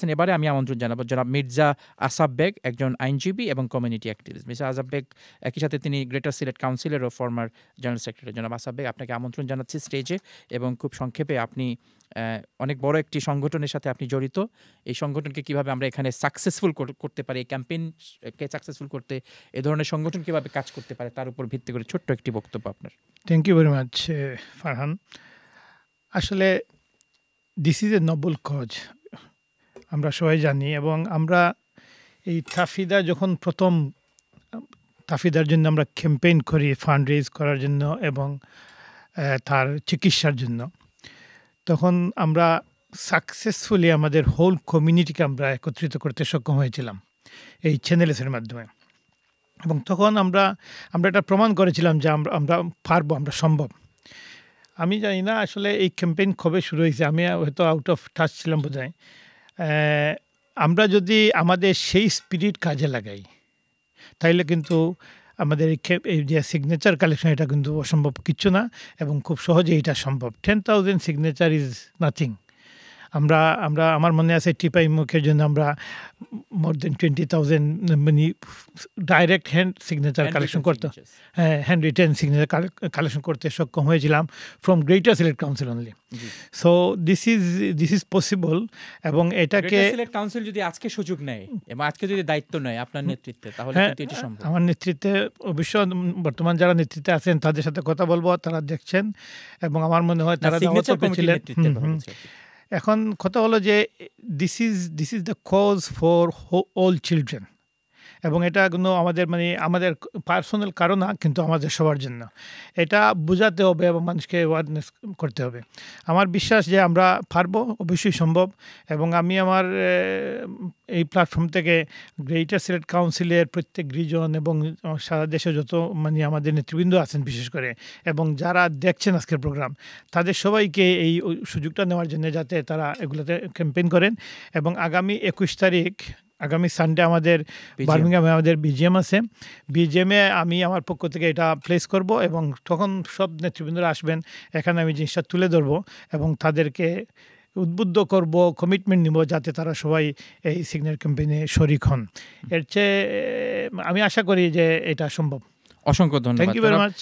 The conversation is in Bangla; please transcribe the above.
যাচ্ছেন, এবারে আমি আমন্ত্রণ জানাবো জনাব মির্জা আসাব বেগ, একজন আইনজীবী এবং কমিউনিটি অ্যাক্টিভিস্ট। মির্জা আসাব বেগ একই সাথে তিনি গ্রেটার সিলেট কাউন্সিলেরও ফর্মার জেনারেল সেক্রেটারি। জনাব আসাব বেগ, আপনাকে আমন্ত্রণ জানাচ্ছি স্টেজে, এবং খুব সংক্ষেপে আপনি অনেক বড় একটি সংগঠনের সাথে আপনি জড়িত। এই সংগঠনকে কিভাবে আমরা এখানে সাকসেসফুল করতে পারি, এই ক্যাম্পেইনকে সাকসেসফুল করতে এ ধরনের সংগঠন কিভাবে কাজ করতে পারে, তার উপর ভিত্তি করে ছোট্ট একটি বক্তব্য আপনার। Thank you very much Farhan. আসলে this is a noble cause, আমরা সবাই জানি। এবং আমরা এই তাফিদা যখন প্রথম তাফিদার জন্য আমরা ক্যাম্পেইন করি ফান্ড রেজ করার জন্য এবং তার চিকিৎসার জন্য, তখন আমরা সাকসেসফুলি আমাদের হোল কমিউনিটিকে আমরা একত্রিত করতে সক্ষম হয়েছিলাম এই চ্যানেলসের মাধ্যমে। এবং তখন আমরা এটা প্রমাণ করেছিলাম যে আমরা পারবো, আমরা সম্ভব। আমি জানি না আসলে এই ক্যাম্পেইন কবে শুরু হয়েছে, আমি হয়তো আউট অফ টাচ ছিলাম বোধহয়। আমরা যদি আমাদের সেই স্পিরিট কাজে লাগাই, তাইলে কিন্তু আমাদের এই যে সিগনেচার কালেকশন, এটা কিন্তু অসম্ভব কিচ্ছু না, এবং খুব সহজে এটা সম্ভব। 10,000 সিগনেচার ইজ নাথিং। আমার মনে আছে টিপাই মুখের জন্য আমরা মোর দেন 20,000 মানে ডাইরেক্ট হ্যান্ড সিগনেচার কালেকশন করতে, হ্যান্ড রিটেন সিগনেচার কালেকশন করতে সক্ষম হয়েছিলাম from greater Sylhet council only. So this is possible. এবং এটাকে সিলেট কাউন্সিল যদি আজকে সুযোগ নেয় এবং আজকে যদি দায়িত্ব নেয় আপনার নেতৃত্বে, তাহলে কিন্তু এটি সম্ভব। আমার নেতৃত্বে অবশ্য বর্তমান যারা নেতৃত্বে আছেন তাদের সাথে কথা বলবো, তারা দেখছেন, এবং আমার মনে হয় তারা এখন কথা হলো যে this is the cause for all children, এবং এটা কোনো আমাদের পার্সোনাল কারণ না, কিন্তু আমাদের সবার জন্য এটা বোঝাতে হবে এবং মানুষকে অ্যাওয়ারনেস করতে হবে। আমার বিশ্বাস যে আমরা পারবো, অবশ্যই সম্ভব। এবং আমি আমার এই প্ল্যাটফর্ম থেকে গ্রেটার সিলেট কাউন্সিলের প্রত্যেক রিজন এবং সারা দেশে যত আমাদের নেতৃবৃন্দ আছেন বিশেষ করে, এবং যারা দেখছেন আজকের প্রোগ্রাম, তাদের সবাইকে এই সুযোগটা নেওয়ার জন্য, যাতে তারা এগুলোতে ক্যাম্পেইন করেন। এবং আগামী 21 তারিখ, আগামী সানডে আমাদের বার্মিংহামে আমাদের বিজিএম আছে। বিজিএমে আমি আমার পক্ষ থেকে এটা প্লেস করব, এবং তখন সব নেতৃবৃন্দরা আসবেন, এখানে আমি জিনিসটা তুলে ধরবো এবং তাদেরকে উদ্বুদ্ধ করব, কমিটমেন্ট নিব, যাতে তারা সবাই এই সিগন্যাল ক্যাম্পেইনে শরিক হন। এর চেয়ে আমি আশা করি যে এটা সম্ভব। অসংখ্য ধন্যবাদ। Thank you very much.